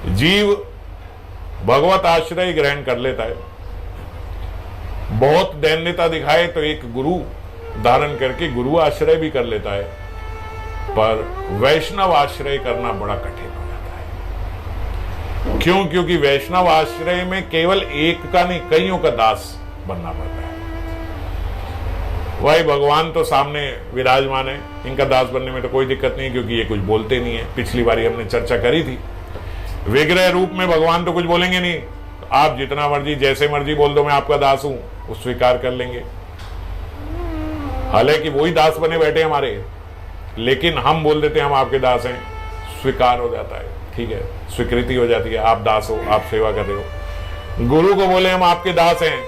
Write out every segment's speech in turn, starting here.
जीव भगवत आश्रय ग्रहण कर लेता है, बहुत दैन्यता दिखाए तो एक गुरु धारण करके गुरु आश्रय भी कर लेता है, पर वैष्णव आश्रय करना बड़ा कठिन हो जाता है। क्यों? क्योंकि वैष्णव आश्रय में केवल एक का नहीं, कईयों का दास बनना पड़ता है। वही भगवान तो सामने विराजमान है, इनका दास बनने में तो कोई दिक्कत नहीं, क्योंकि ये कुछ बोलते नहीं है। पिछली बारी हमने चर्चा करी थी, विग्रह रूप में भगवान तो कुछ बोलेंगे नहीं, आप जितना मर्जी जैसे मर्जी बोल दो मैं आपका दास हूं, वो स्वीकार कर लेंगे। हालांकि वही दास बने बैठे हमारे, लेकिन हम बोल देते हैं हम आपके दास हैं, स्वीकार हो जाता है, ठीक है, स्वीकृति हो जाती है, आप दास हो, आप सेवा कर रहे हो। गुरु को बोले हम आपके दास हैं,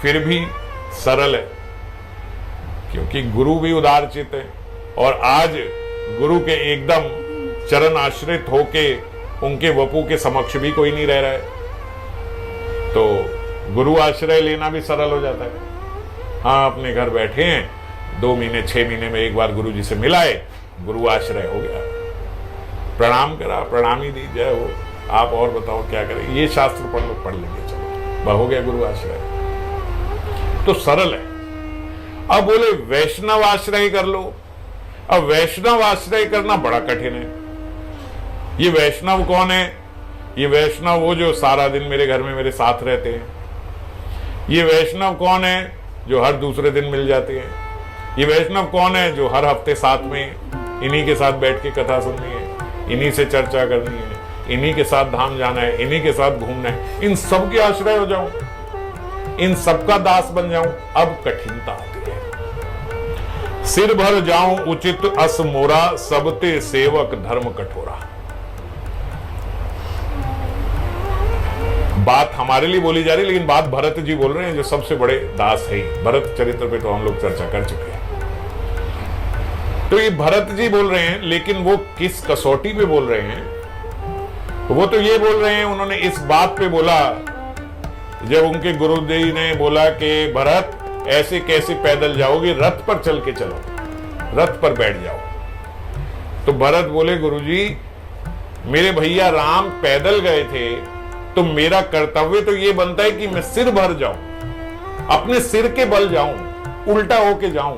फिर भी सरल है, क्योंकि गुरु भी उदार चित्त है। और आज गुरु के एकदम चरण आश्रित होके उनके वपू के समक्ष भी कोई नहीं रह रहा है, तो गुरु आश्रय लेना भी सरल हो जाता है। हाँ, अपने घर बैठे हैं, 2 महीने 6 महीने में एक बार गुरु जी से मिलाए, गुरु आश्रय हो गया, प्रणाम करा, प्रणामी दी, जय हो, आप और बताओ क्या करें, ये शास्त्र पढ़ लेंगे, चलो हो गया गुरु आश्रय, तो सरल है। अब बोले वैष्णव आश्रय कर लो। अब वैष्णव आश्रय करना बड़ा कठिन है। ये वैष्णव कौन है? ये वैष्णव वो जो सारा दिन मेरे घर में मेरे साथ रहते हैं। ये वैष्णव कौन है? जो हर दूसरे दिन मिल जाते हैं। ये वैष्णव कौन है? जो हर हफ्ते साथ में इन्हीं के साथ बैठ के कथा सुननी है, इन्हीं से चर्चा करनी है, इन्हीं के साथ धाम जाना है, इन्हीं के साथ घूमना है। इन सब के आश्रय हो जाऊं, इन सबका दास बन जाऊं, अब कठिनता आती है। सिर भर जाऊं उचित अस मोरा, सबते सेवक धर्म कठोरा। बात हमारे लिए बोली जा रही, लेकिन बात भरत जी बोल रहे हैं, जो सबसे बड़े दास है। भरत चरित्र पे तो हम लोग चर्चा कर चुके हैं। तो ये भरत जी बोल रहे हैं, लेकिन वो किस कसौटी पे बोल रहे हैं? वो तो ये बोल रहे हैं, उन्होंने इस बात पे बोला जब उनके गुरुदेव ने बोला कि भरत ऐसे कैसे पैदल जाओगे, रथ पर चल के चलो, रथ पर बैठ जाओ। तो भरत बोले, गुरुजी मेरे भैया राम पैदल गए थे, तो मेरा कर्तव्य तो ये बनता है कि मैं सिर भर जाऊं, अपने सिर के बल जाऊं, उल्टा होके जाऊं।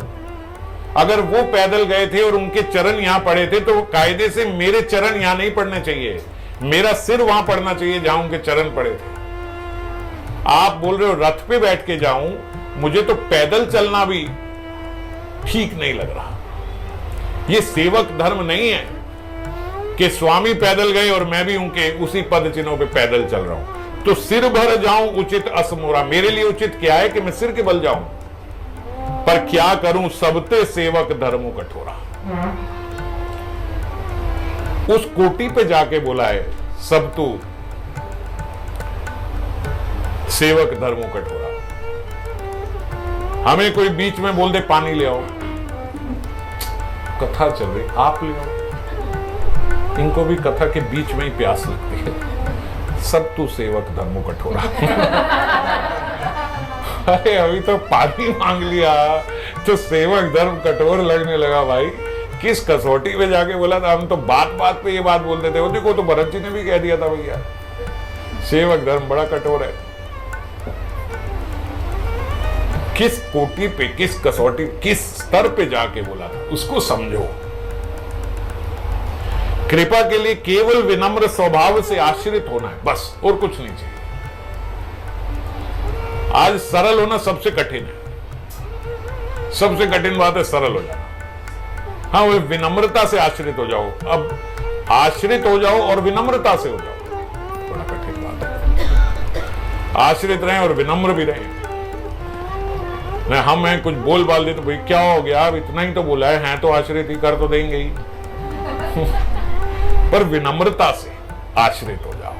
अगर वो पैदल गए थे और उनके चरण यहां पड़े थे, तो कायदे से मेरे चरण यहां नहीं पड़ने चाहिए, मेरा सिर वहां पड़ना चाहिए जहां उनके चरण पड़े थे। आप बोल रहे हो रथ पे बैठ के जाऊं, मुझे तो पैदल चलना भी ठीक नहीं लग रहा। ये सेवक धर्म नहीं है कि स्वामी पैदल गए और मैं भी उनके उसी पद चिन्हों पे पैदल चल रहा हूं। तो सिर भर जाऊं उचित असमोरा, मेरे लिए उचित क्या है कि मैं सिर के बल जाऊं, पर क्या करूं सबते सेवक धर्मो कठोरा। उस कोटि पे जाके बोला है, सब तू सेवक धर्मो कठोरा। हमें कोई बीच में बोल दे पानी ले आओ, कथा चल रही, आप ले आओ, इनको भी कथा के बीच में ही प्यास लगती है। सब तू सेवक धर्मो कठोरा। अरे अभी तो पानी मांग लिया तो सेवक धर्म कठोर लगने लगा। भाई किस कसौटी पे जाके बोला था? हम तो बात बात पे ये बात बोल देते हो। देखो तो भरत जी ने भी कह दिया था भैया सेवक धर्म बड़ा कठोर है। किस कोटि पे, किस कसौटी, किस स्तर पे जाके बोला था, उसको समझो। कृपा के लिए केवल विनम्र स्वभाव से आश्रित होना है, बस, और कुछ नहीं चाहिए। आज सरल होना सबसे कठिन है, सबसे कठिन बात है सरल हो जाना। हाँ, वो विनम्रता से आश्रित हो जाओ। अब आश्रित हो जाओ और विनम्रता से हो जाओ, बड़ा कठिन बात है। आश्रित रहें और विनम्र भी रहें। नहीं हम हैं कुछ बोल बाल दे तो भाई क्या हो गया, अब इतना ही तो बोला है तो आश्रित ही कर तो देंगे ही। पर विनम्रता से आश्रित हो जाओ।